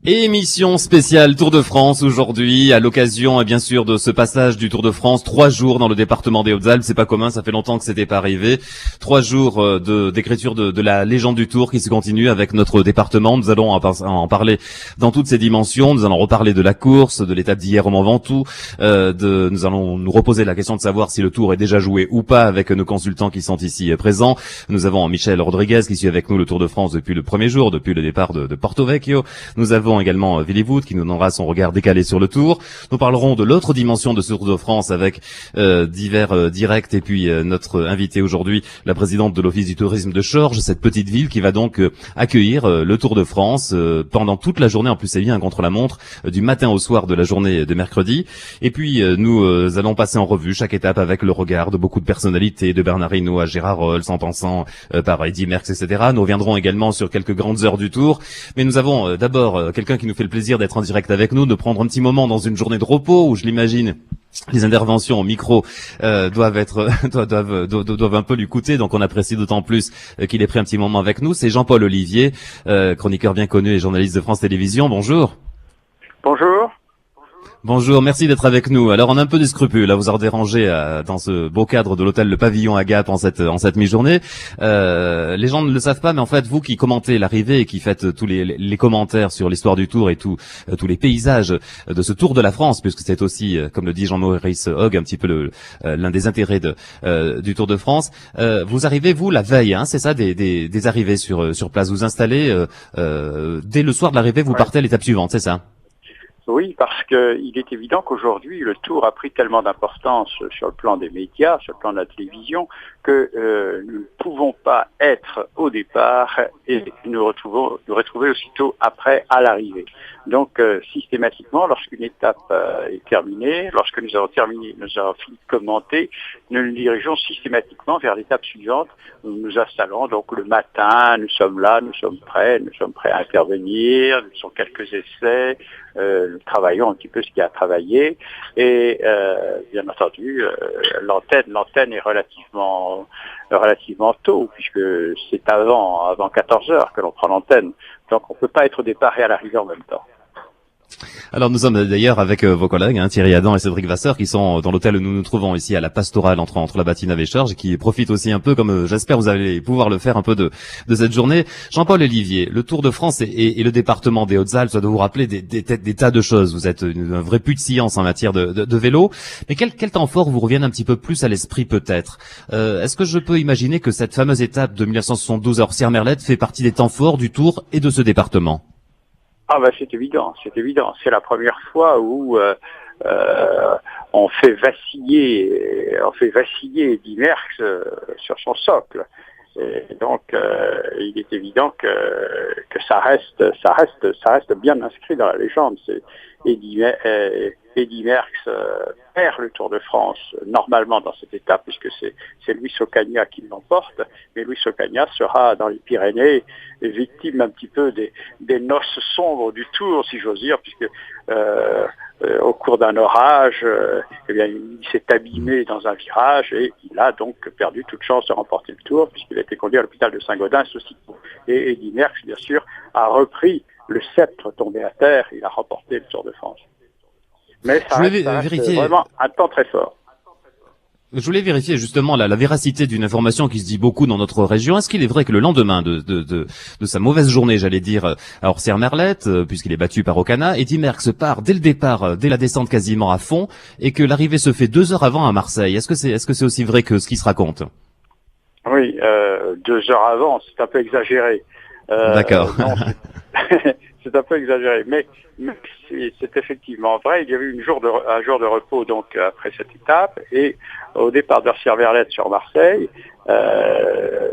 Émission spéciale Tour de France aujourd'hui, à l'occasion bien sûr de ce passage du Tour de France, 3 jours dans le département des Hautes-Alpes, c'est pas commun, ça fait longtemps que c'était pas arrivé. 3 jours d'écriture de la légende du Tour qui se continue avec notre département. Nous allons en parler dans toutes ses dimensions. Nous allons reparler de la course, de l'étape d'hier au Mont Ventoux. Nous allons nous reposer la question de savoir si le Tour est déjà joué ou pas avec nos consultants qui sont ici présents. Nous avons Michel Rodriguez qui suit avec nous le Tour de France depuis le premier jour, depuis le départ de Porto Vecchio. Nous avons également Willy Wood qui nous donnera son regard décalé sur le Tour. Nous parlerons de l'autre dimension de ce Tour de France avec divers directs et puis notre invité aujourd'hui, la présidente de l'Office du tourisme de Chorges, cette petite ville qui va donc accueillir le Tour de France pendant toute la journée. En plus, c'est bien un contre-la-montre du matin au soir de la journée de mercredi. Et puis nous allons passer en revue chaque étape avec le regard de beaucoup de personnalités, de Bernard Hinault à Gérard Rolls, en passant par Eddy Merckx, etc. Nous reviendrons également sur quelques grandes heures du Tour. Mais nous avons d'abord quelqu'un qui nous fait le plaisir d'être en direct avec nous, de prendre un petit moment dans une journée de repos où je l'imagine les interventions au micro doivent un peu lui coûter, donc on apprécie d'autant plus qu'il ait pris un petit moment avec nous. C'est Jean-Paul Olivier, chroniqueur bien connu et journaliste de France Télévisions. Bonjour. Bonjour. Bonjour, merci d'être avec nous. Alors on a un peu des scrupules à vous avoir dérangé dans ce beau cadre de l'hôtel Le Pavillon à Gap en cette mi-journée. Les gens ne le savent pas, mais en fait vous qui commentez l'arrivée et qui faites tous les commentaires sur l'histoire du Tour et tous les paysages de ce Tour de la France, puisque c'est aussi, comme le dit Jean-Maurice Hogg, un petit peu l'un des intérêts du Tour de France. Vous arrivez vous la veille, hein, c'est ça, des arrivées sur place. Vous installez dès le soir de l'arrivée, vous partez à l'étape suivante, c'est ça? Oui, parce que il est évident qu'aujourd'hui, le Tour a pris tellement d'importance sur le plan des médias, sur le plan de la télévision, que nous ne pouvons pas être au départ et nous retrouver aussitôt après à l'arrivée. Donc, systématiquement, lorsqu'une étape est terminée, lorsque nous avons fini de commenter, nous nous dirigeons systématiquement vers l'étape suivante. Nous nous installons donc le matin, nous sommes là, nous sommes prêts à intervenir, nous faisons quelques essais, nous travaillons un petit peu ce qu'il y a à travailler et bien entendu l'antenne est relativement tôt puisque c'est avant 14 heures que l'on prend l'antenne, donc on ne peut pas être au départ et à l'arrivée en même temps. Alors nous sommes d'ailleurs avec vos collègues, Thierry Adam et Cédric Vasseur, qui sont dans l'hôtel où nous nous trouvons ici à la Pastorale entre la Bâtie-Neuve et Chorges, et qui profitent aussi un peu, comme j'espère vous allez pouvoir le faire un peu de cette journée. Jean-Paul Olivier, le Tour de France et le département des Hautes-Alpes, ça doit vous rappeler des tas de choses. Vous êtes un vrai puits de science en matière de vélo. Mais quel temps fort vous reviennent un petit peu plus à l'esprit peut-être? Est-ce que je peux imaginer que cette fameuse étape de 1972 à Orsières-Merlette fait partie des temps forts du Tour et de ce département? Ah ben c'est évident. C'est la première fois où on fait vaciller Eddy Merckx sur son socle. Et donc il est évident que ça reste bien inscrit dans la légende. Eddy Merckx perd le Tour de France normalement dans cette étape puisque c'est Luis Ocaña qui l'emporte, mais Luis Ocaña sera dans les Pyrénées victime un petit peu des noces sombres du Tour, si j'ose dire, puisque au cours d'un orage, il s'est abîmé dans un virage et il a donc perdu toute chance de remporter le Tour puisqu'il a été conduit à l'hôpital de Saint-Gaudens aussitôt. Et Eddy Merckx, bien sûr, a repris le sceptre tombé à terre, il a remporté le Tour de France. Mais ça reste vraiment un temps très fort. Je voulais vérifier justement la véracité d'une information qui se dit beaucoup dans notre région. Est-ce qu'il est vrai que le lendemain de sa mauvaise journée, j'allais dire, à Orsières-Merlette, puisqu'il est battu par Ocaña, Eddy Merckx part dès le départ, dès la descente quasiment à fond, et que l'arrivée se fait 2 heures avant à Marseille. Est-ce que c'est aussi vrai que ce qui se raconte? Oui, 2 heures avant, c'est un peu exagéré. D'accord. C'est un peu exagéré, mais c'est effectivement vrai. Il y a eu un jour de repos donc après cette étape, et au départ d'Orsières-Merlette sur Marseille,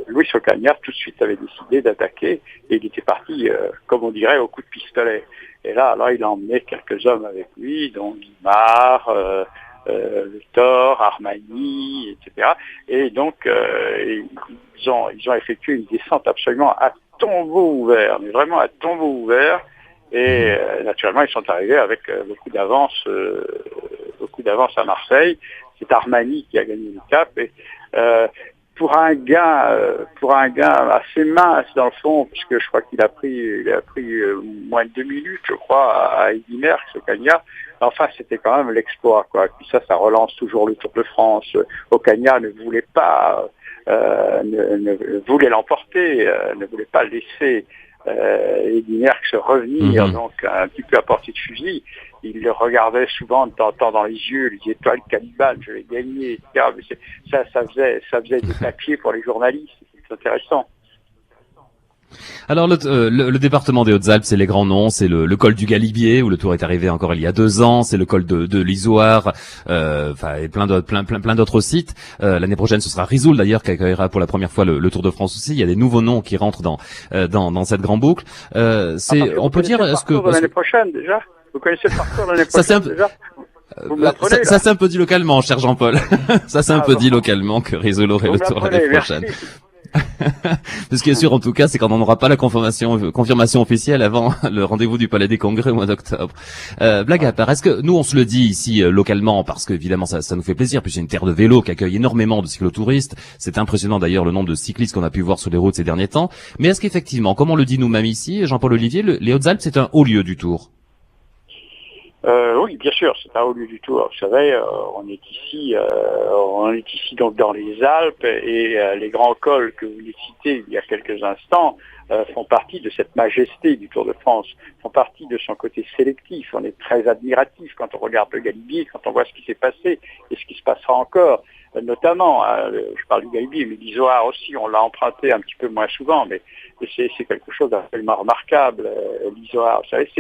Luis Ocaña tout de suite avait décidé d'attaquer et il était parti, comme on dirait, au coup de pistolet. Et là, alors il a emmené quelques hommes avec lui, dont Guimard, Le Thor, Armani, etc. Et donc ils ont effectué une descente absolument à tombeau ouvert, mais vraiment à tombeau ouvert. Et naturellement, ils sont arrivés avec beaucoup d'avance à Marseille. C'est Armani qui a gagné l'étape. Et pour un gars assez mince dans le fond, puisque je crois qu'il a pris moins de 2 minutes, je crois, à Eddy Merckx au Kenya. Enfin, c'était quand même l'exploit, quoi. Puis ça relance toujours le Tour de France. Ocaña ne voulait pas, ne voulait l'emporter, ne voulait pas laisser Eddy Merckx revenir, donc un petit peu à portée de fusil. Il le regardait souvent de temps en temps dans les yeux, il disait toi le cannibale, je vais gagner, etc. Mais ça faisait des papiers pour les journalistes, c'est intéressant. Alors le département des Hautes-Alpes, c'est les grands noms, c'est le col du Galibier où le Tour est arrivé encore il y a 2 ans, c'est le col de l'Izoard, et plein d'autres sites. L'année prochaine, ce sera Risoul d'ailleurs qui accueillera pour la première fois le Tour de France aussi. Il y a des nouveaux noms qui rentrent dans cette grande boucle. On peut dire est-ce que l'année prochaine déjà. Vous connaissez le parcours l'année prochaine déjà? Ça c'est un peu dit localement, cher Jean-Paul. Ça c'est un peu dit localement que Risoul aurait le Tour l'année prochaine. Ce qui est sûr en tout cas, c'est qu'on n'en aura pas la confirmation officielle avant le rendez-vous du Palais des Congrès au mois d'octobre. Blague à part, est-ce que nous on se le dit ici localement parce que évidemment ça nous fait plaisir, puis c'est une terre de vélo qui accueille énormément de cyclotouristes. C'est impressionnant d'ailleurs le nombre de cyclistes qu'on a pu voir sur les routes ces derniers temps. Mais est-ce qu'effectivement, comme on le dit nous-mêmes ici, Jean-Paul Olivier, les Hautes-Alpes c'est un haut lieu du Tour? Oui, bien sûr, c'est un haut lieu du Tour. Vous savez, on est ici donc dans les Alpes et les grands cols que vous venez de citer il y a quelques instants font partie de cette majesté du Tour de France, font partie de son côté sélectif. On est très admiratif quand on regarde le Galibier, quand on voit ce qui s'est passé et ce qui se passera encore. Notamment, je parle du Galibier, mais l'Izoard aussi, on l'a emprunté un petit peu moins souvent, mais c'est quelque chose d'absolument remarquable, l'Izoard. Vous savez,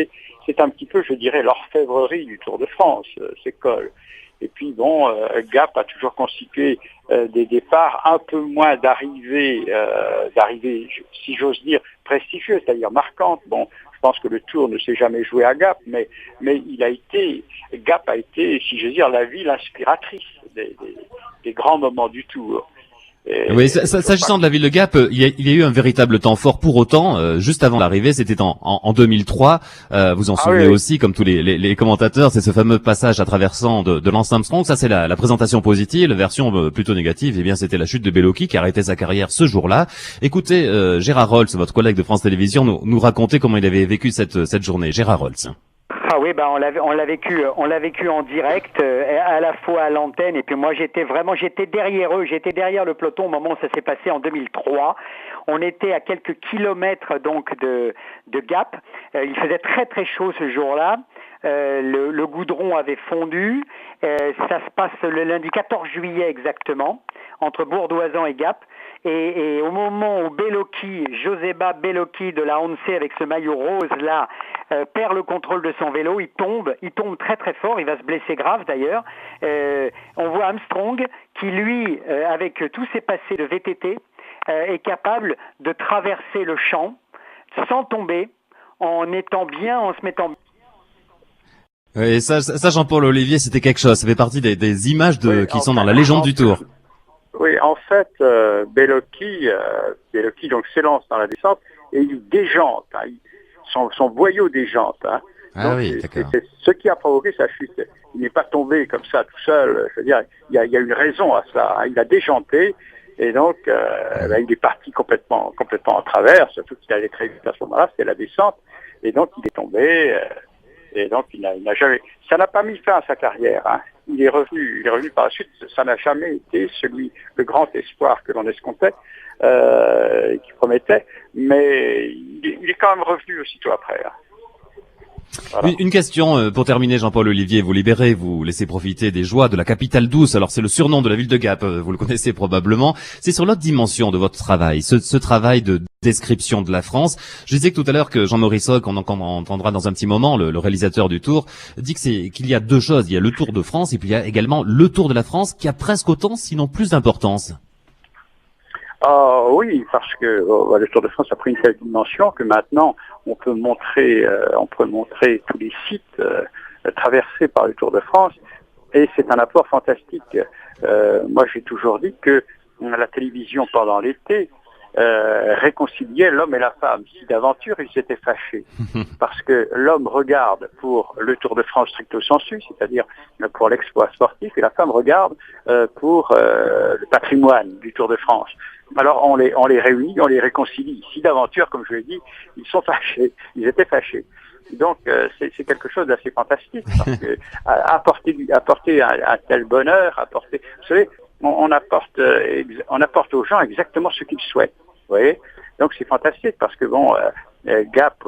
c'est un petit peu, je dirais, l'orfèvrerie du Tour de France, ces cols. Et puis bon, Gap a toujours constitué des départs un peu moins d'arrivées, si j'ose dire, prestigieuses, c'est-à-dire marquantes. Bon, je pense que le Tour ne s'est jamais joué à Gap, mais Gap a été, si j'ose dire, la ville inspiratrice des grands moments du Tour. Oui, s'agissant de la ville de Gap, il y a eu un véritable temps fort. Pour autant, juste avant l'arrivée, c'était en 2003. Vous en souvenez aussi, comme tous les commentateurs, c'est ce fameux passage à traversant de Lance Armstrong. Ça, c'est la présentation positive. La version plutôt négative, eh bien, c'était la chute de Bellocchi qui a arrêté sa carrière ce jour-là. Écoutez, Gérard Rolls, votre collègue de France Télévisions, nous racontait comment il avait vécu cette journée. Gérard Rolls. Ah oui, on l'a vécu en direct, à la fois à l'antenne, et puis moi j'étais derrière eux, j'étais derrière le peloton au moment où ça s'est passé en 2003. On était à quelques kilomètres donc de Gap. Il faisait très très chaud ce jour-là. Le goudron avait fondu. Ça se passe le lundi 14 juillet exactement, entre Bourdoisan et Gap. Et au moment où Joseba Bellocchi de la Once avec ce maillot rose là, perd le contrôle de son vélo, il tombe très très fort, il va se blesser grave d'ailleurs. On voit Armstrong qui lui, avec tous ses passés de VTT, est capable de traverser le champ sans tomber, en se mettant. Et ça Jean-Paul Olivier, c'était quelque chose. Ça fait partie des images qui sont dans la légende du Tour. Oui, en fait, Bellocchi donc s'élance dans la descente et il déjante. Son boyau déjante. Ah donc, oui, d'accord. C'est ce qui a provoqué sa chute. Il n'est pas tombé comme ça tout seul. Je veux dire, il y a une raison à cela. Il a déjanté et donc il est parti complètement en travers. Surtout qu'il allait très vite à ce moment-là, c'était la descente. Et donc il est tombé. Et donc il n'a jamais. Ça n'a pas mis fin à sa carrière. Il est revenu par la suite. Ça n'a jamais été le grand espoir que l'on escomptait, qui promettait, mais il est quand même revenu aussitôt après. Voilà. Une question pour terminer, Jean-Paul Olivier, vous libérez, vous laissez profiter des joies de la capitale douce. Alors c'est le surnom de la ville de Gap, vous le connaissez probablement. C'est sur l'autre dimension de votre travail, ce travail de description de la France. Je disais que tout à l'heure que Jean-Maurice Hogg, qu'on entendra dans un petit moment, le réalisateur du Tour, dit qu'il y a deux choses. Il y a le Tour de France et puis il y a également le Tour de la France qui a presque autant, sinon plus d'importance. Oui, parce que le Tour de France a pris une telle dimension que maintenant on peut montrer tous les sites traversés par le Tour de France, et c'est un apport fantastique. Moi, j'ai toujours dit que la télévision pendant l'été réconciliait l'homme et la femme. Si d'aventure ils s'étaient fâchés, parce que l'homme regarde pour le Tour de France stricto sensu, c'est-à-dire pour l'exploit sportif, et la femme regarde pour le patrimoine du Tour de France. Alors on les réunit, on les réconcilie. Si d'aventure, comme je l'ai dit, ils sont fâchés, ils étaient fâchés. Donc c'est quelque chose d'assez fantastique, parce que apporter un tel bonheur, vous savez, on apporte aux gens exactement ce qu'ils souhaitent. Vous voyez, donc c'est fantastique, parce que bon, Gap,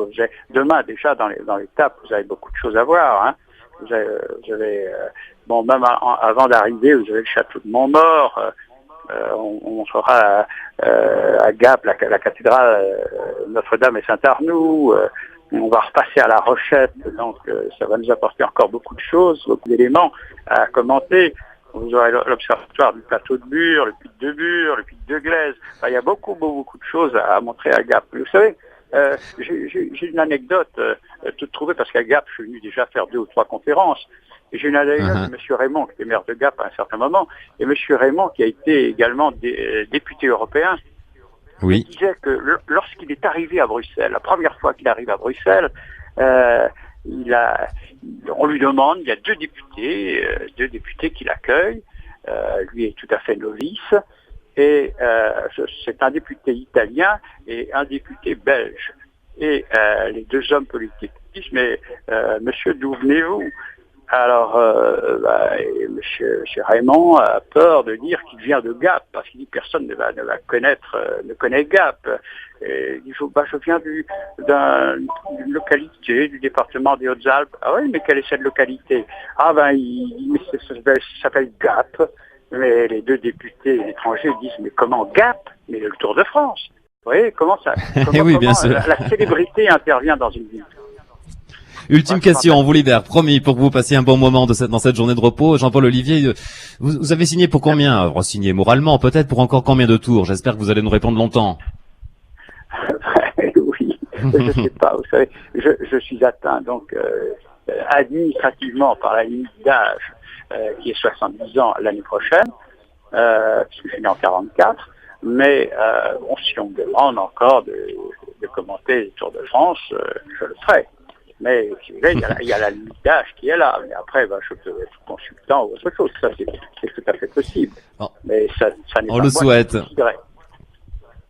demain déjà dans l'étape, vous avez beaucoup de choses à voir. Hein. Vous avez même avant d'arriver, vous avez le château de Montmort. On sera à Gap, la cathédrale Notre-Dame et Saint-Arnoux. On va repasser à La Rochette, donc ça va nous apporter encore beaucoup de choses, beaucoup d'éléments à commenter. Vous aurez l'observatoire du plateau de Bure, le pic de Bure, le pic de Glaise. Enfin, il y a beaucoup de choses à montrer à Gap. Vous savez, j'ai une anecdote toute trouvée, parce qu'à Gap, je suis venu déjà faire 2 ou 3 conférences. Et j'ai une anecdote de M. Raymond, qui était maire de Gap à un certain moment, et M. Raymond, qui a été également député européen. Oui. Il disait que lorsqu'il est arrivé à Bruxelles, la première fois qu'il arrive à Bruxelles, on lui demande, il y a 2 députés qui l'accueillent, lui est tout à fait novice, et c'est un député italien et un député belge. Et les 2 hommes politiques disent, mais monsieur, d'où venez-vous? Alors, monsieur Raymond a peur de dire qu'il vient de Gap, parce qu'il dit que personne ne connaît Gap. Et il dit, je viens d'une localité du département des Hautes-Alpes. Ah oui, mais quelle est cette localité? Ah ça s'appelle Gap. Mais les 2 députés étrangers disent, mais comment Gap? Mais le Tour de France. Vous voyez, comment oui, bien sûr. La célébrité intervient dans une ville. Ultime question, on vous libère, promis, pour que vous passiez un bon moment dans cette journée de repos. Jean-Paul Olivier, vous avez signé pour combien? Signé moralement, peut-être pour encore combien de tours? J'espère que vous allez nous répondre longtemps. Oui, je ne sais pas. Vous savez, je suis atteint donc administrativement par la limite d'âge qui est 70 ans l'année prochaine, puisque je suis né en 44. Mais si on me demande encore de commenter le Tour de France, je le ferai. Mais si vous voulez, il y a la limite d'âge qui est là. Mais après, je peux être consultant ou autre chose. Ça, c'est tout à fait possible. Oh. Mais ça n'est pas on le souhaite.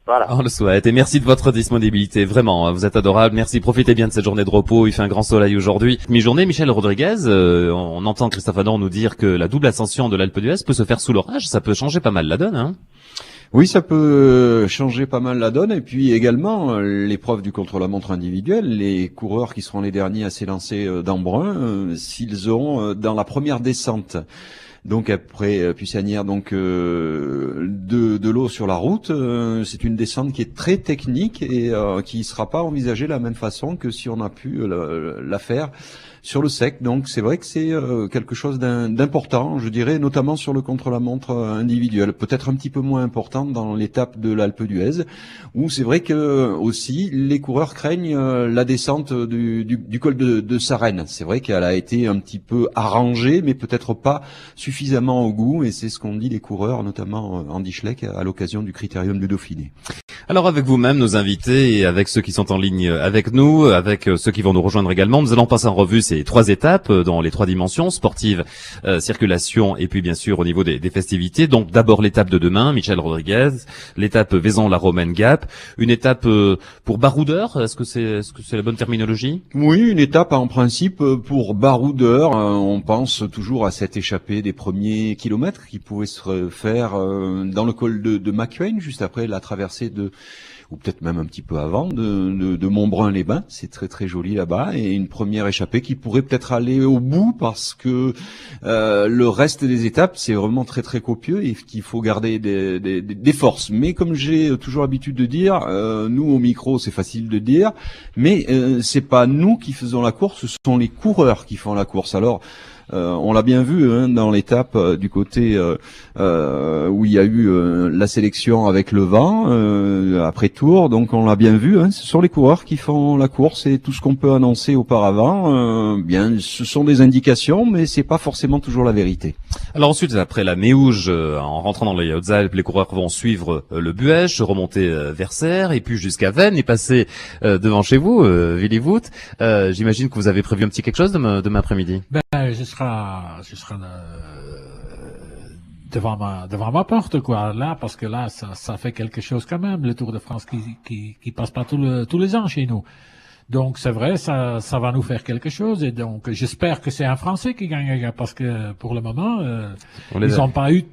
Voilà. On le souhaite. Et merci de votre disponibilité. Vraiment, vous êtes adorable. Merci. Profitez bien de cette journée de repos. Il fait un grand soleil aujourd'hui. Mi-journée, Michel Rodriguez, on entend Christophe Adam nous dire que la double ascension de l'Alpe d'Huez peut se faire sous l'orage. Ça peut changer pas mal la donne, hein? Oui, ça peut changer pas mal la donne. Et puis également, l'épreuve du contre-la-montre individuel, les coureurs qui seront les derniers à s'élancer d'Embrun, s'ils auront dans la première descente, donc après Pussanière, donc de l'eau sur la route, c'est une descente qui est très technique et qui ne sera pas envisagée de la même façon que si on a pu la faire sur le sec. Donc c'est vrai que c'est quelque chose d'important, je dirais, notamment sur le contre-la-montre individuel. Peut-être un petit peu moins important dans l'étape de l'Alpe d'Huez, où c'est vrai que aussi les coureurs craignent la descente du col de Sarenne. C'est vrai qu'elle a été un petit peu arrangée, mais peut-être pas suffisamment au goût, et c'est ce qu'ont dit les coureurs, notamment Andy Schleck, à l'occasion du Critérium du Dauphiné. Alors avec vous-même, nos invités, et avec ceux qui sont en ligne avec nous, avec ceux qui vont nous rejoindre également, nous allons passer en revue ces 3 étapes dans les 3 dimensions, sportive, circulation, et puis bien sûr au niveau des festivités. Donc d'abord l'étape de demain, Michel Rodriguez, l'étape Vaison-la-Romaine-Gap, une étape pour baroudeurs, est-ce que c'est la bonne terminologie? Oui, une étape en principe pour baroudeurs. On pense toujours à cette échappée des premiers kilomètres qui pouvait se faire dans le col de McQueen, juste après la traversée ou peut-être même un petit peu avant, de Montbrun-les-Bains. C'est très très joli là-bas, et une première échappée qui pourrait peut-être aller au bout, parce que le reste des étapes, c'est vraiment très très copieux et qu'il faut garder des forces. Mais comme j'ai toujours l'habitude de dire, nous au micro c'est facile de dire, mais c'est pas nous qui faisons la course, ce sont les coureurs qui font la course. Alors On l'a bien vu hein, dans l'étape du côté où il y a eu la sélection avec le vent après Tours. Donc on l'a bien vu. Hein, ce sont les coureurs qui font la course et tout ce qu'on peut annoncer auparavant. Bien, ce sont des indications, mais c'est pas forcément toujours la vérité. Alors ensuite, après la Méouge, en rentrant dans les Hautes-Alpes, les coureurs vont suivre le Buèche, remonter vers Serres, et puis jusqu'à Veynes, et passer devant chez vous, Willy-Voet. J'imagine que vous avez prévu un petit quelque chose demain après-midi. Je serai devant ma porte, quoi, là, parce que là, ça fait quelque chose quand même, le Tour de France qui passe pas tous les ans chez nous. Donc, c'est vrai, ça va nous faire quelque chose, et donc, j'espère que c'est un Français qui gagne, parce que, pour le moment, ils n'ont pas eu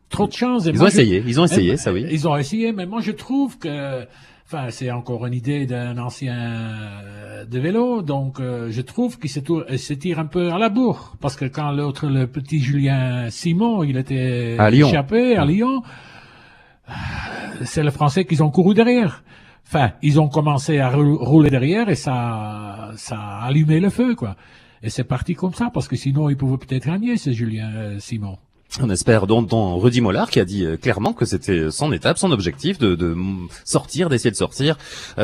trop de chance. Ils ont essayé, ça oui. Ils ont essayé, mais moi, je trouve que, enfin, c'est encore une idée d'un ancien de vélo, donc je trouve qu'il se tire un peu à la bourre, parce que quand le petit Julien Simon, il était échappé à Lyon, c'est le Français qu'ils ont couru derrière. Enfin, ils ont commencé à rouler derrière et ça a allumé le feu, quoi. Et c'est parti comme ça, parce que sinon, il pouvait peut-être gagner, ce Julien Simon. On espère donc dans Rudy Mollard qui a dit clairement que c'était son étape, son objectif de sortir, d'essayer de sortir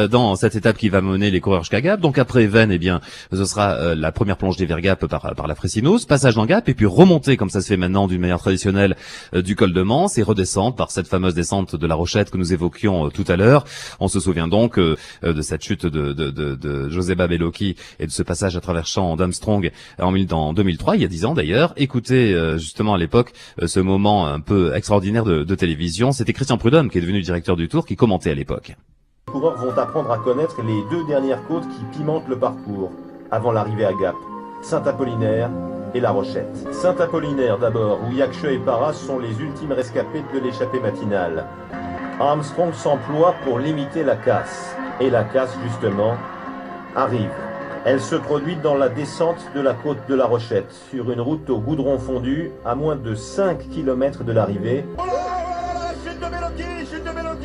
dans cette étape qui va mener les coureurs jusqu'à Gap. Donc après Veynes, eh bien, ce sera la première plongée vers Gap par la Fressineuse, passage dans Gap et puis remonter comme ça se fait maintenant d'une manière traditionnelle du col de Mans et redescendre par cette fameuse descente de la Rochette que nous évoquions tout à l'heure. On se souvient donc de cette chute de Joseba Bellocchi et de ce passage à travers champs d'Armstrong en 2003, il y a 10 ans d'ailleurs. Écoutez justement à l'époque ce moment un peu extraordinaire de télévision. C'était Christian Prudhomme, qui est devenu directeur du Tour, qui commentait à l'époque. Les coureurs vont apprendre à connaître les 2 dernières côtes qui pimentent le parcours, avant l'arrivée à Gap, Saint-Apollinaire et La Rochette. Saint-Apollinaire d'abord, où Yakshe et Parras sont les ultimes rescapés de l'échappée matinale. Armstrong s'emploie pour limiter la casse. Et la casse, justement, arrive. Elle se produit dans la descente de la côte de La Rochette, sur une route au goudron fondu, à moins de 5 km de l'arrivée. Oh là là, chute de Bellocchi,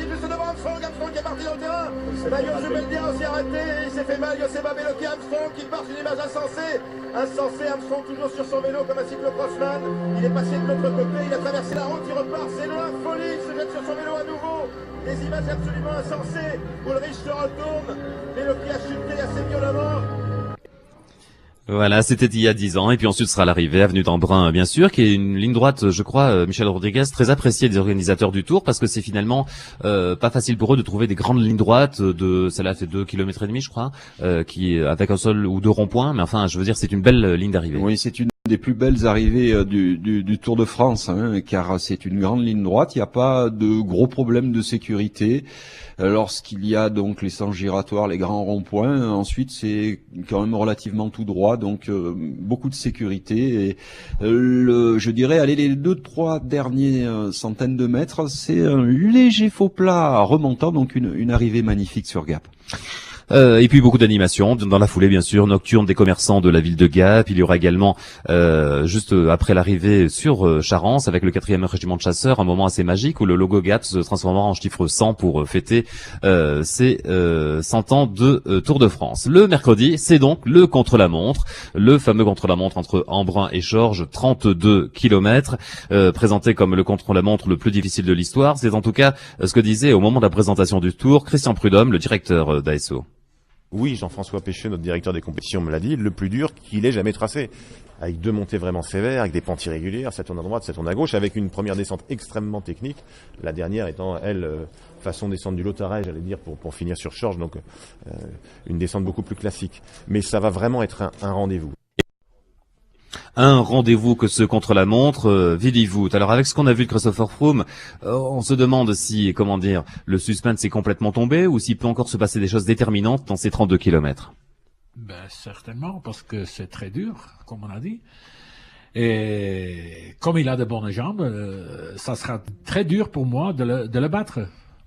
juste devant Armstrong qui est parti dans le terrain. Je vais le dire, aussi arrêté, il s'est fait mal, Joseba Bellocchi, Armstrong qui part, une image insensée. Armstrong toujours sur son vélo comme un cyclocrossman. Il est passé de l'autre côté, il a traversé la route, il repart, c'est la folie, il se jette sur son vélo à nouveau. Des images absolument insensées. Ulrich se retourne, Bellocchi a chuté assez violemment. Voilà, c'était il y a 10 ans. Et puis ensuite sera l'arrivée, avenue d'Embrun, bien sûr, qui est une ligne droite, je crois, Michel Rodriguez, très appréciée des organisateurs du Tour, parce que c'est finalement pas facile pour eux de trouver des grandes lignes droites celle-là fait 2,5 km, je crois, qui avec un seul ou 2 ronds-points. Mais enfin, je veux dire, c'est une belle ligne d'arrivée. Oui, c'est une des plus belles arrivées du Tour de France, hein, car c'est une grande ligne droite. Il n'y a pas de gros problèmes de sécurité lorsqu'il y a donc les sens giratoires, les grands ronds-points. Ensuite, c'est quand même relativement tout droit, donc beaucoup de sécurité. Et je dirais, allez, les 2-3 dernières centaines de mètres, c'est un léger faux plat remontant, donc une arrivée magnifique sur Gap. Et puis beaucoup d'animations dans la foulée, bien sûr, nocturne des commerçants de la ville de Gap. Il y aura également juste après l'arrivée sur Charence avec le 4e régiment de chasseurs, un moment assez magique où le logo Gap se transformera en chiffre 100 pour fêter ses 100 ans de Tour de France. Le mercredi, c'est donc le contre-la-montre, le fameux contre-la-montre entre Embrun et Chorges, 32 km, présenté comme le contre-la-montre le plus difficile de l'histoire. C'est en tout cas ce que disait au moment de la présentation du Tour Christian Prudhomme, le directeur d'ASO. Oui, Jean-François Pécheux, notre directeur des compétitions, me l'a dit, le plus dur qu'il ait jamais tracé. Avec 2 montées vraiment sévères, avec des pentes irrégulières, ça tourne à droite, ça tourne à gauche, avec une première descente extrêmement technique, la dernière étant, elle, façon descendre du Lotaret, j'allais dire, pour finir sur Chorges, donc une descente beaucoup plus classique. Mais ça va vraiment être un rendez-vous. Un rendez-vous que ce contre-la-montre, Willy-Voet. Alors avec ce qu'on a vu de Christopher Froome, on se demande si, comment dire, le suspense est complètement tombé ou s'il peut encore se passer des choses déterminantes dans ces 32 km. Ben, certainement, parce que c'est très dur, comme on a dit. Et comme il a de bonnes jambes, ça sera très dur pour moi de le battre.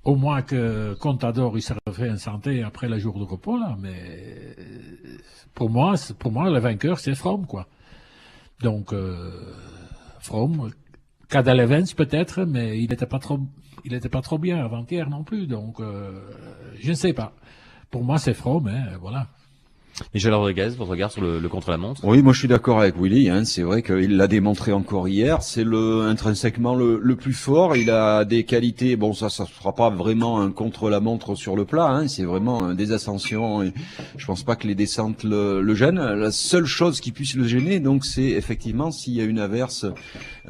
Au moins que Contador, il s'est refait en santé après le jour de repos, là. Mais pour moi, le vainqueur, c'est Froome, quoi. Donc, Froome, Cadel Evans peut-être, mais il n'était pas trop bien avant-hier non plus. Donc, je ne sais pas. Pour moi, c'est Froome, hein, voilà. Michel Rodriguez, votre regard sur le contre-la-montre? Oui, moi je suis d'accord avec Willy, hein. C'est vrai qu'il l'a démontré encore hier. C'est intrinsèquement le plus fort. Il a des qualités. Bon, ça sera pas vraiment un contre-la-montre sur le plat, hein. C'est vraiment des ascensions. Et je pense pas que les descentes le gênent. La seule chose qui puisse le gêner, donc, c'est effectivement s'il y a une averse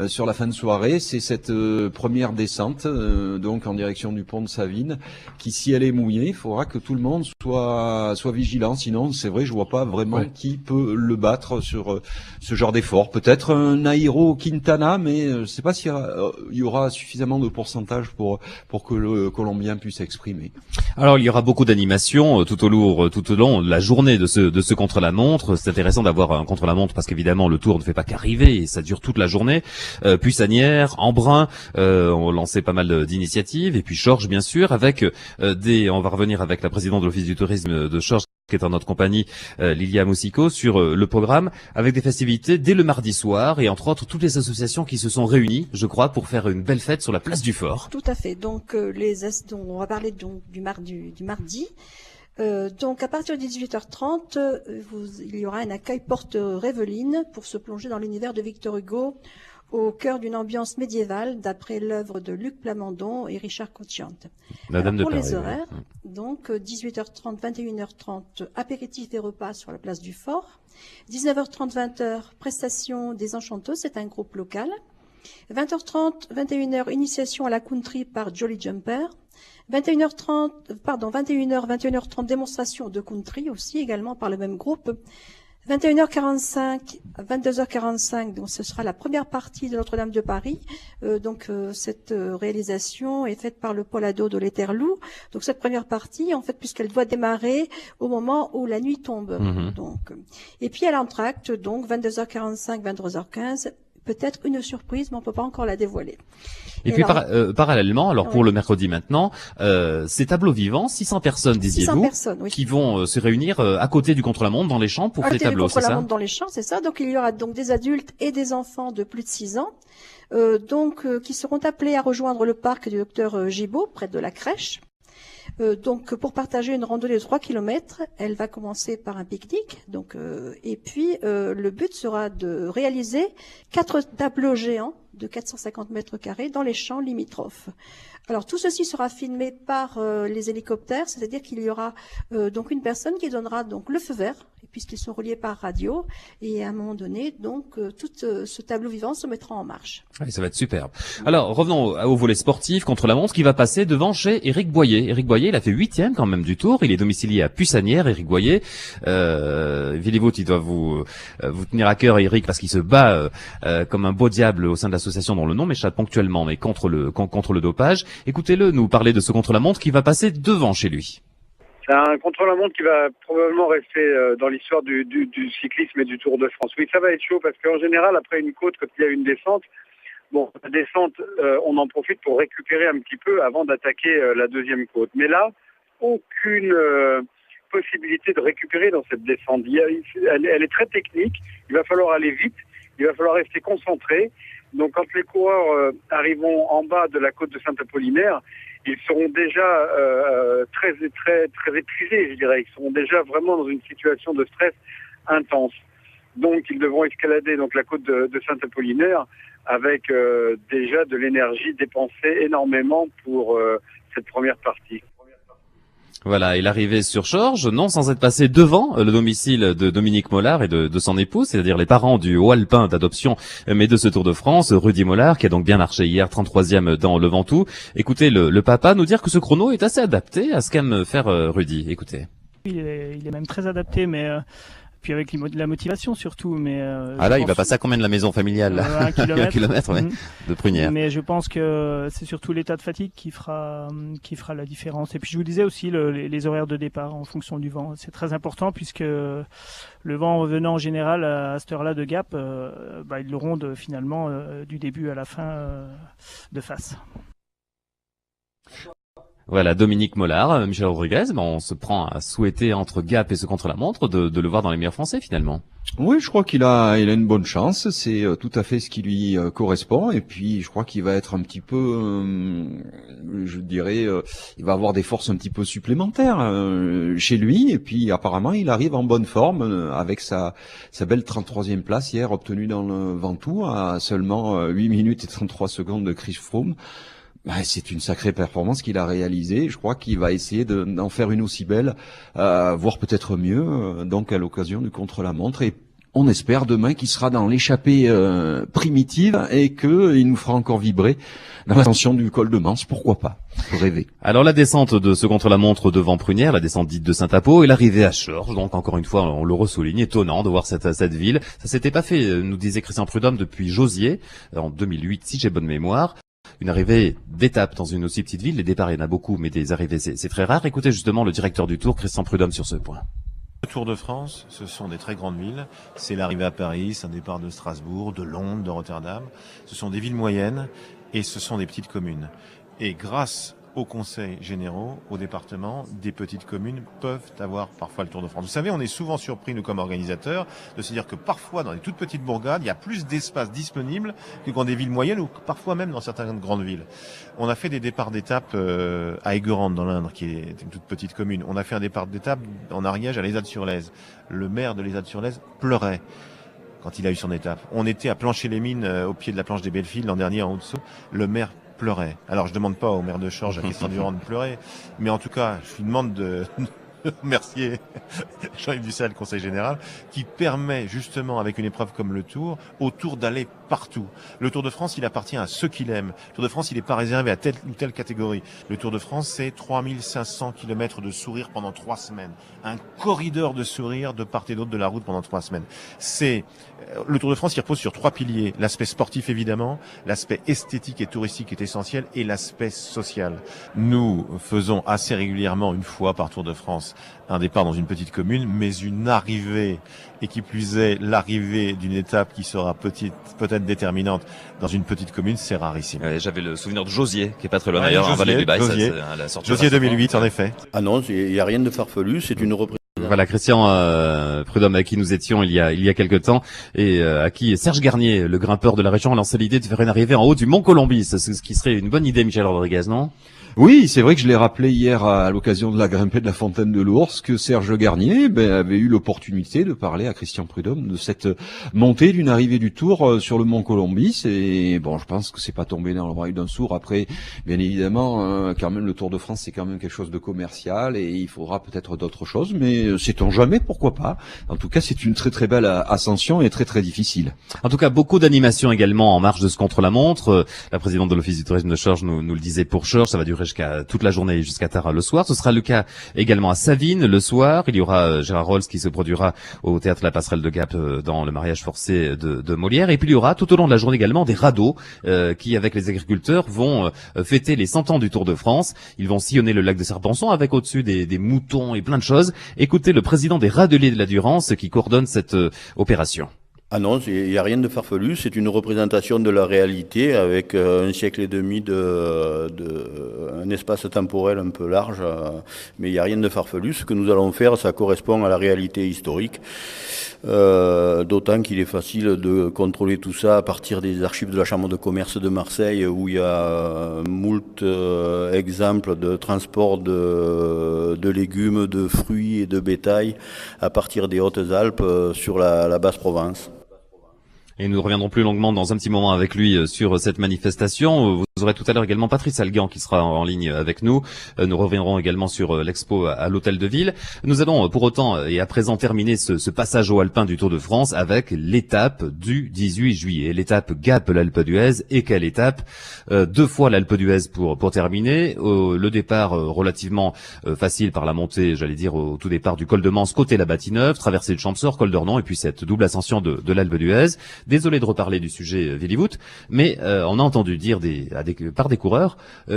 sur la fin de soirée, c'est cette première descente, donc en direction du pont de Savines, qui, si elle est mouillée, il faudra que tout le monde soit vigilant. Sinon, c'est vrai, je vois pas vraiment qui peut le battre sur ce genre d'effort. Peut-être un Nairo Quintana, mais je sais pas s'il y aura suffisamment de pourcentage pour que le Colombien puisse s'exprimer. Alors, il y aura beaucoup d'animations tout au long de la journée de ce contre-la-montre. C'est intéressant d'avoir un contre-la-montre parce qu'évidemment, le Tour ne fait pas qu'arriver et ça dure toute la journée. Puissanière, Embrun, ont lancé pas mal d'initiatives, et puis Chorges, bien sûr, avec on va revenir avec la présidente de l'Office du tourisme de Chorges, qui est en notre compagnie, Lilia Moussico, sur le programme, avec des festivités dès le mardi soir, et entre autres toutes les associations qui se sont réunies, je crois, pour faire une belle fête sur la place du Fort. Tout à fait. Donc on va parler du mardi. Donc à partir de 18h30, il y aura un accueil porte Rêveline pour se plonger dans l'univers de Victor Hugo au cœur d'une ambiance médiévale d'après l'œuvre de Luc Plamondon et Richard Cochiante. Pour les horaires, donc 18h30, 21h30, apéritif et repas sur la place du Fort. 19h30, 20h, prestation des Enchanteuses, c'est un groupe local. 20h30, 21h, initiation à la country par Jolly Jumper. 21h30, 21h30, démonstration de country aussi, également par le même groupe. 21h45, 22h45, donc ce sera la première partie de Notre-Dame de Paris. Cette réalisation est faite par le pôle ado de l'Éterlou. Donc cette première partie, en fait, puisqu'elle doit démarrer au moment où la nuit tombe. Et puis à l'entracte, donc 22h45, 23h15. Peut-être une surprise, mais on peut pas encore la dévoiler. Et puis parallèlement, alors pour le mercredi maintenant, ces tableaux vivants, 600 personnes, disiez-vous, qui vont se réunir à côté du contre-la-montre dans les champs pour ces tableaux, c'est ça? Contre-la-montre dans les champs, c'est ça. Donc il y aura donc des adultes et des enfants de plus de 6 ans, qui seront appelés à rejoindre le parc du docteur Gibault, près de la crèche. Pour partager une randonnée de 3 km, elle va commencer par un pique-nique. Et puis le but sera de réaliser 4 tableaux géants de 450 mètres carrés dans les champs limitrophes. Alors tout ceci sera filmé par les hélicoptères, c'est-à-dire qu'il y aura donc une personne qui donnera donc le feu vert, puisqu'ils sont reliés par radio, et à un moment donné, donc tout ce tableau vivant se mettra en marche. Oui, ça va être superbe. Alors revenons au volet sportif contre la montre qui va passer devant chez Éric Boyer. Éric Boyer, il a fait 8e quand même du Tour. Il est domicilié à Pussanières. Éric Boyer, Villivout, il doit vous tenir à cœur, Éric, parce qu'il se bat comme un beau diable au sein de l'association dont le nom m'échappe ponctuellement, mais contre le dopage. Écoutez-le nous parler de ce contre-la-montre qui va passer devant chez lui. C'est un contre-la-montre qui va probablement rester dans l'histoire du cyclisme et du Tour de France. Oui, ça va être chaud parce qu'en général, après une côte, quand il y a une descente, la descente, on en profite pour récupérer un petit peu avant d'attaquer la deuxième côte. Mais là, aucune possibilité de récupérer dans cette descente. Elle est très technique, il va falloir aller vite, il va falloir rester concentré. Donc quand les coureurs arriveront en bas de la côte de Saint-Apollinaire, ils seront déjà très épuisés, je dirais. Ils seront déjà vraiment dans une situation de stress intense. Donc ils devront escalader la côte de Saint-Apollinaire avec déjà de l'énergie dépensée énormément pour cette première partie. Voilà, il arrivait sur Chorges, non sans être passé devant le domicile de Dominique Mollard et de son épouse, c'est-à-dire les parents du haut alpin d'adoption, mais de ce Tour de France, Rudy Mollard, qui a donc bien marché hier, 33e dans le Ventoux. Écoutez le papa nous dire que ce chrono est assez adapté à ce qu'aime faire Rudy. Écoutez. Il est même très adapté, mais puis avec la motivation surtout. Mais il va passer à combien de la maison familiale là? 1 kilomètre. 1 kilomètre, ouais, de Prunières. Mais je pense que c'est surtout l'état de fatigue qui fera la différence. Et puis je vous disais aussi les horaires de départ en fonction du vent. C'est très important puisque le vent revenant en général à cette heure-là de Gap, ils l'auront finalement du début à la fin de face. Voilà, Dominique Mollard, Michel Rodriguez, on se prend à souhaiter entre Gap et ce contre-la-montre de le voir dans les meilleurs Français finalement. Oui, je crois qu'il a une bonne chance. C'est tout à fait ce qui lui correspond. Et puis, je crois qu'il va être un petit peu, je dirais, il va avoir des forces un petit peu supplémentaires chez lui. Et puis, apparemment, il arrive en bonne forme avec sa belle 33e place hier obtenue dans le Ventoux à seulement 8 minutes et 33 secondes de Chris Froome. C'est une sacrée performance qu'il a réalisée. Je crois qu'il va essayer d'en faire une aussi belle, voire peut-être mieux, donc à l'occasion du contre-la-montre. Et on espère demain qu'il sera dans l'échappée primitive et qu'il nous fera encore vibrer dans l'ascension du col de Manse. Pourquoi pas? Faut rêver. Alors la descente de ce contre-la-montre devant Prunières, la descente dite de Saint-Apo, et l'arrivée à Chorges. Donc encore une fois, on le ressouligne, étonnant de voir cette ville. Ça s'était pas fait, nous disait Christian Prudhomme, depuis Josier, en 2008, si j'ai bonne mémoire. Une arrivée d'étape dans une aussi petite ville. Les départs, il y en a beaucoup, mais des arrivées, c'est très rare. Écoutez justement le directeur du Tour, Christian Prudhomme, sur ce point. Le Tour de France, ce sont des très grandes villes. C'est l'arrivée à Paris, c'est un départ de Strasbourg, de Londres, de Rotterdam. Ce sont des villes moyennes et ce sont des petites communes. Et grâce aux conseils généraux, au département, des petites communes peuvent avoir parfois le Tour de France. Vous savez, on est souvent surpris, nous, comme organisateurs, de se dire que parfois, dans les toutes petites bourgades, il y a plus d'espace disponible que dans des villes moyennes ou parfois même dans certaines grandes villes. On a fait des départs d'étape à Aiguerande, dans l'Indre, qui est une toute petite commune. On a fait un départ d'étape en Ariège, à l'Ezade-sur-Lèze. Le maire de l'Ezade-sur-Lèze pleurait quand il a eu son étape. On était à Plancher-les-Mines, au pied de la planche des Belleville, l'an dernier, en Haute-Saône. Le maire pleurait. Alors je demande pas au maire de Chorges, à Christian Durand, de pleurer, mais en tout cas, je lui demande de remercier Jean-Yves Dussel, le conseil général, qui permet justement, avec une épreuve comme le Tour, au Tour d'aller partout. Le Tour de France, il appartient à ceux qui l'aiment. Le Tour de France, il n'est pas réservé à telle ou telle catégorie. Le Tour de France, c'est 3500 km de sourire pendant 3 semaines. Un corridor de sourire de part et d'autre de la route pendant 3 semaines. C'est le Tour de France, il repose sur 3 piliers. L'aspect sportif, évidemment, l'aspect esthétique et touristique est essentiel, et l'aspect social. Nous faisons assez régulièrement, une fois par Tour de France, un départ dans une petite commune, mais une arrivée, et qui plus est l'arrivée d'une étape qui sera peut-être déterminante dans une petite commune, c'est rarissime. J'avais le souvenir de Josier, qui est pas très loin d'ailleurs, en Vallée du Bail. Josier 2008, en effet. Ah non, il n'y a rien de farfelu, c'est une représentation. Voilà, Christian Prudhomme, à qui nous étions il y a quelque temps, et à qui Serge Garnier, le grimpeur de la région, a lancé l'idée de faire une arrivée en haut du Mont Colombis, ce qui serait une bonne idée, Michel Rodriguez, non? Oui, c'est vrai que je l'ai rappelé hier à l'occasion de la grimpée de la Fontaine de l'Ours, que Serge Garnier avait eu l'opportunité de parler à Christian Prudhomme de cette montée d'une arrivée du Tour sur le Mont Colombis. Et bon, je pense que c'est pas tombé dans l'oreille d'un sourd. Après, bien évidemment, quand même, le Tour de France, c'est quand même quelque chose de commercial et il faudra peut-être d'autres choses, mais sait-on jamais, pourquoi pas. En tout cas, c'est une très très belle ascension et très très difficile. En tout cas, beaucoup d'animations également en marge de ce contre-la-montre. La présidente de l'Office du tourisme de Chorges nous le disait pour Chorges, ça va durer jusqu'à toute la journée, jusqu'à tard le soir. Ce sera le cas également à Savines le soir. Il y aura Gérard Rolls qui se produira au théâtre La Passerelle de Gap dans le mariage forcé de Molière. Et puis il y aura tout au long de la journée également des radeaux qui, avec les agriculteurs, vont fêter les 100 ans du Tour de France. Ils vont sillonner le lac de Serpenson avec au-dessus des moutons et plein de choses. Écoutez le président des Radeliers de la Durance qui coordonne cette opération. Ah non, il n'y a rien de farfelu, c'est une représentation de la réalité avec un siècle et demi un espace temporel un peu large, mais il n'y a rien de farfelu. Ce que nous allons faire, ça correspond à la réalité historique, d'autant qu'il est facile de contrôler tout ça à partir des archives de la Chambre de commerce de Marseille, où il y a moult exemples de transport de légumes, de fruits et de bétail à partir des Hautes-Alpes sur la Basse-Provence. Et nous reviendrons plus longuement dans un petit moment avec lui sur cette manifestation. Vous aurez tout à l'heure également Patrice Algan qui sera en ligne avec nous. Nous reviendrons également sur l'expo à l'Hôtel de Ville. Nous allons pour autant et à présent terminer ce passage au alpin du Tour de France avec l'étape du 18 juillet. L'étape Gap l'Alpe d'Huez. Et quelle étape? 2 fois l'Alpe d'Huez pour terminer. Le départ relativement facile par la montée, j'allais dire au tout départ du col de Manse côté la Bâtie-Neuve, traversée de Champsaur, col d'Ornon et puis cette double ascension de l'Alpe d'Huez. Désolé de reparler du sujet Villivout, mais on a entendu dire par des coureurs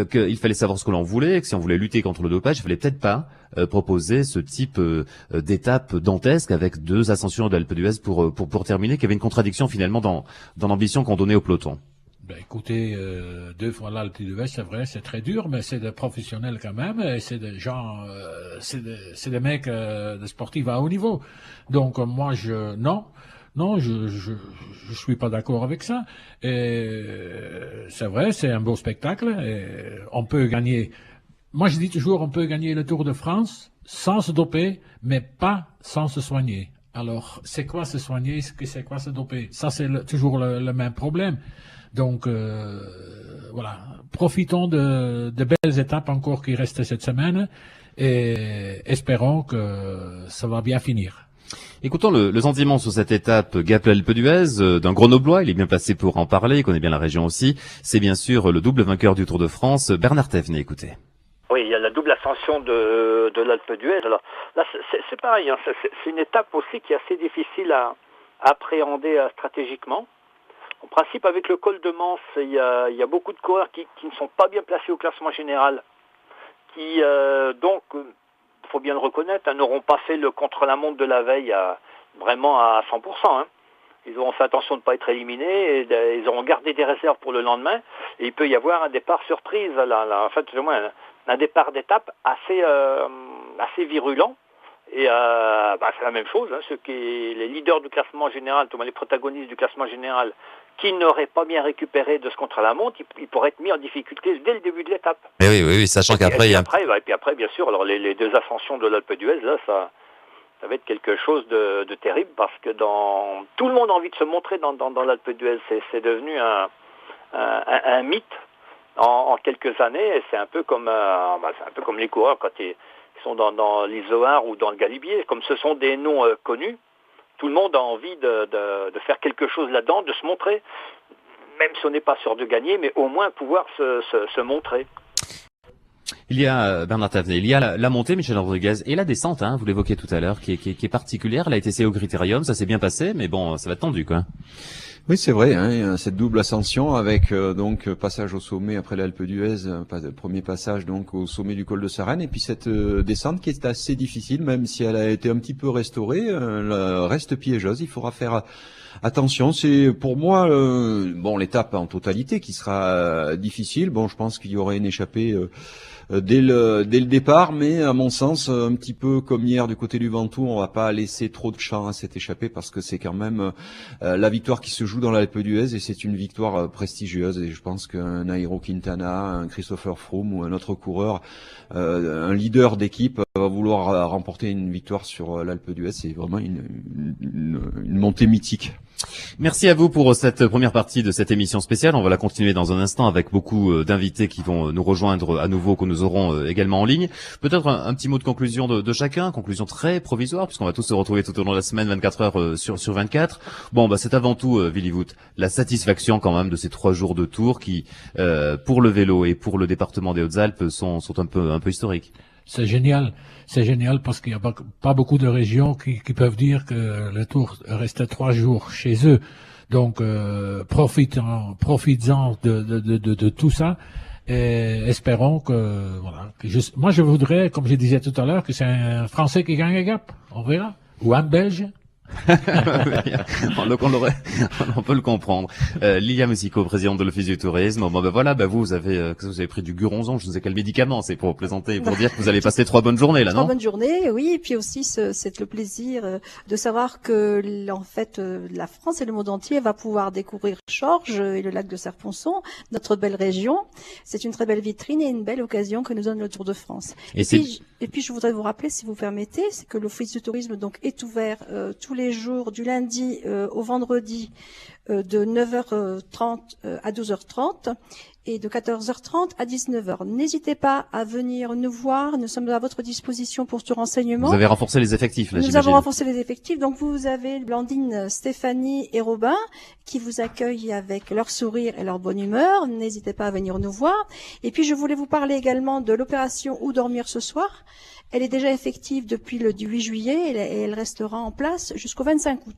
qu'il fallait savoir ce que l'on voulait, que si on voulait lutter contre le dopage, il fallait peut-être pas proposer ce type d'étape dantesque avec 2 ascensions d'Alpe d'Huez pour terminer, qu'il y avait une contradiction finalement dans l'ambition qu'on donnait au peloton. Ben, écoutez, 2 fois l'Alpe d'Huez, c'est vrai, c'est très dur, mais c'est des professionnels quand même, et c'est des gens, c'est des mecs, des sportifs à haut niveau. Donc moi, non, je suis pas d'accord avec ça. Et c'est vrai, c'est un beau spectacle. Et on peut gagner. Moi, je dis toujours, on peut gagner le Tour de France sans se doper, mais pas sans se soigner. Alors, c'est quoi se soigner? C'est quoi se doper? Ça, c'est toujours le même problème. Donc, voilà. Profitons de belles étapes encore qui restent cette semaine et espérons que ça va bien finir. Écoutons le sentiment sur cette étape Gap-Alpe d'Huez d'un Grenoblois. Il est bien placé pour en parler, il connaît bien la région aussi. C'est bien sûr le double vainqueur du Tour de France, Bernard Thévenet. Écoutez. Oui, il y a la double ascension de l'Alpe d'Huez. Alors là, c'est pareil, hein, c'est une étape aussi qui est assez difficile à appréhender stratégiquement. En principe, avec le col de Mans, il y a beaucoup de coureurs qui ne sont pas bien placés au classement général, qui donc, faut bien le reconnaître, n'auront pas fait le contre-la-montre de la veille vraiment à 100%. Hein. Ils auront fait attention de ne pas être éliminés, et ils auront gardé des réserves pour le lendemain, et il peut y avoir un départ surprise, en fait, au moins un départ d'étape assez virulent. Et c'est la même chose, hein, les leaders du classement général, les protagonistes du classement général, qui n'auraient pas bien récupéré de ce contre-la-montre, ils pourraient être mis en difficulté dès le début de l'étape. Mais oui, sachant qu'après... Et puis après, bien sûr, alors les 2 ascensions de l'Alpe d'Huez, là, ça va être quelque chose de terrible, parce que tout le monde a envie de se montrer dans l'Alpe d'Huez. C'est devenu un mythe en quelques années, et c'est un peu comme les coureurs quand ils sont dans l'Izoard ou dans le Galibier. Comme ce sont des noms connus, tout le monde a envie de faire quelque chose là-dedans, de se montrer, même si on n'est pas sûr de gagner, mais au moins pouvoir se montrer. Il y a, Bernard Thévenet, il y a la montée, Michel Rodriguez, et la descente, hein, vous l'évoquiez tout à l'heure, qui est particulière. Elle a été essayée au Critérium, ça s'est bien passé, mais bon, ça va être tendu, quoi. Oui, c'est vrai, hein, cette double ascension avec donc passage au sommet après l'Alpe d'Huez, premier passage donc au sommet du col de Sarenne, et puis cette descente qui est assez difficile, même si elle a été un petit peu restaurée, reste piégeuse. Il faudra faire attention. C'est pour moi l'étape en totalité qui sera difficile. Bon, je pense qu'il y aurait une échappée dès le départ, mais à mon sens, un petit peu comme hier du côté du Ventoux, on va pas laisser trop de champ à cette échappée, parce que c'est quand même la victoire qui se joue dans l'Alpe d'Huez, et c'est une victoire prestigieuse, et je pense qu'un Nairo Quintana, un Christopher Froome ou un autre coureur, un leader d'équipe va vouloir remporter une victoire sur l'Alpe d'Huez. C'est vraiment une montée mythique. Merci à vous pour cette première partie de cette émission spéciale. On va la continuer dans un instant avec beaucoup d'invités qui vont nous rejoindre à nouveau, que nous aurons également en ligne. Peut-être un petit mot de conclusion de chacun, conclusion très provisoire, puisqu'on va tous se retrouver tout au long de la semaine, 24 heures sur 24. Bon, c'est avant tout, Willy Voet, la satisfaction quand même de ces 3 jours de tour qui, pour le vélo et pour le département des Hautes-Alpes, sont un peu historiques. C'est génial parce qu'il n'y a pas beaucoup de régions qui peuvent dire que le Tour restait 3 jours chez eux. Donc, profitant de tout ça, et espérons que, voilà. Moi, je voudrais, comme je disais tout à l'heure, que c'est un Français qui gagne à Gap. On verra. Ou un Belge. Donc on peut le comprendre. Lilia Musico, présidente de l'Office du tourisme. Vous avez pris du Guronzon, je ne sais quel médicament, c'est pour plaisanter, pour dire que vous allez passer 3 bonnes journées là, non? 3 bonnes journées, oui, et puis aussi c'est le plaisir de savoir que en fait la France et le monde entier va pouvoir découvrir Chorges et le lac de Serponçon, notre belle région. C'est une très belle vitrine et une belle occasion que nous donne le Tour de France. Et puis je voudrais vous rappeler, si vous permettez, c'est que l'Office du tourisme donc est ouvert tous les jours du lundi au vendredi de 9h30 à 12h30 et de 14h30 à 19h. N'hésitez pas à venir nous voir, nous sommes à votre disposition pour tout renseignement. Vous avez renforcé les effectifs là, Nous avons renforcé les effectifs, donc vous avez Blandine, Stéphanie et Robin qui vous accueillent avec leur sourire et leur bonne humeur. N'hésitez pas à venir nous voir. Et puis je voulais vous parler également de l'opération Où dormir ce soir. Elle est déjà effective depuis le 8 juillet et elle restera en place jusqu'au 25 août.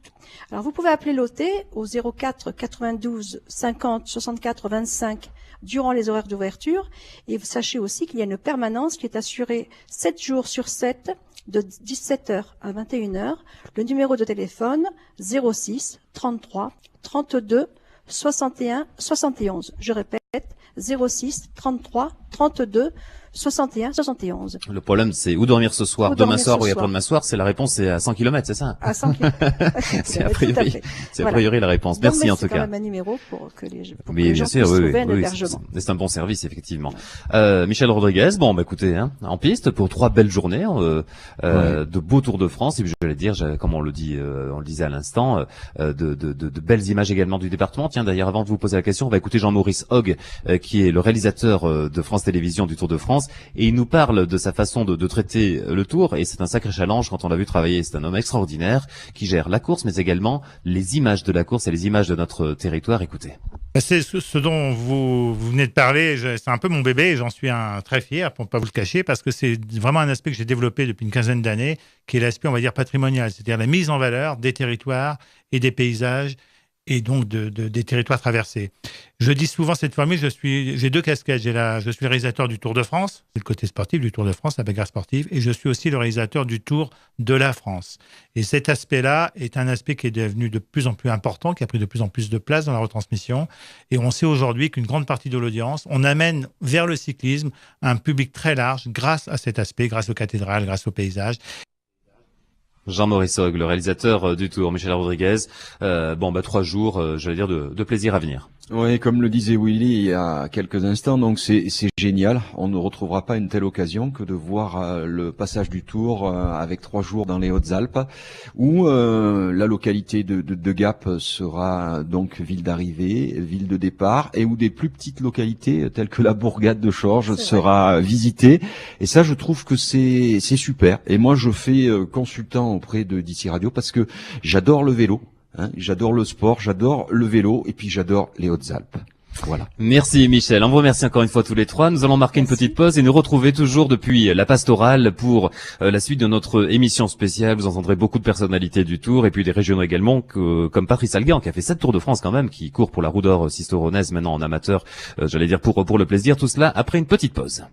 Alors vous pouvez appeler l'OT au 04 92 50 64 25 durant les horaires d'ouverture, et sachez aussi qu'il y a une permanence qui est assurée 7 jours sur 7 de 17h à 21h. Le numéro de téléphone 06 33 32 61 71. Je répète, 06 33 32 61 71. Le problème, c'est où dormir ce soir, demain soir ou après-demain soir. C'est la réponse, c'est à 100 km, c'est ça? À 100 km. C'est a priori la réponse. Donc, merci en tout c'est cas. quand même un numéro pour que les gens bien sûr, puissent trouver un hébergement. C'est un bon service, effectivement. Michel Rodriguez, bon, bah, écoutez, hein, en piste pour 3 belles journées, de beaux Tours de France. Et puis, je vais dire, comme on le disait à l'instant, de belles images également du département. Tiens, d'ailleurs, avant de vous poser la question, on va écouter Jean-Maurice Hogg, qui est le réalisateur de France Télévisions du Tour de France. Et il nous parle de sa façon de traiter le Tour, et c'est un sacré challenge quand on l'a vu travailler. C'est un homme extraordinaire qui gère la course, mais également les images de la course et les images de notre territoire. Écoutez. C'est ce dont vous venez de parler, c'est un peu mon bébé, et j'en suis très fier, pour ne pas vous le cacher, parce que c'est vraiment un aspect que j'ai développé depuis une quinzaine d'années, qui est l'aspect, on va dire, patrimonial, c'est-à-dire la mise en valeur des territoires et des paysages, et donc des territoires traversés. Je dis souvent cette formule, j'ai 2 casquettes. Je suis le réalisateur du Tour de France, c'est le côté sportif du Tour de France, la bagarre sportive, et je suis aussi le réalisateur du Tour de la France. Et cet aspect-là est un aspect qui est devenu de plus en plus important, qui a pris de plus en plus de place dans la retransmission. Et on sait aujourd'hui qu'une grande partie de l'audience, on amène vers le cyclisme un public très large grâce à cet aspect, grâce aux cathédrales, grâce aux paysages. Jean-Maurice Hogg, le réalisateur du Tour, Michel Rodriguez. 3 jours, j'allais dire, de plaisir à venir. Oui, comme le disait Willy il y a quelques instants, donc c'est génial. On ne retrouvera pas une telle occasion que de voir le passage du Tour avec 3 jours dans les Hautes-Alpes, où la localité de Gap sera donc ville d'arrivée, ville de départ, et où des plus petites localités telles que la bourgade de Chorges sera visitée. Et ça, je trouve que c'est super. Et moi, je fais consultant auprès de DC Radio parce que j'adore le vélo. J'adore le sport, j'adore le vélo et puis j'adore les Hautes-Alpes. Voilà. Merci Michel. On vous remercie encore une fois tous les 3. Nous allons marquer une petite pause et nous retrouver toujours depuis la pastorale pour la suite de notre émission spéciale. Vous entendrez beaucoup de personnalités du Tour et puis des régionaux également comme Patrice Algan qui a fait 7 Tours de France quand même, qui court pour la Roue d'Or Sisteronnaise maintenant en amateur, j'allais dire pour le plaisir. Tout cela après une petite pause.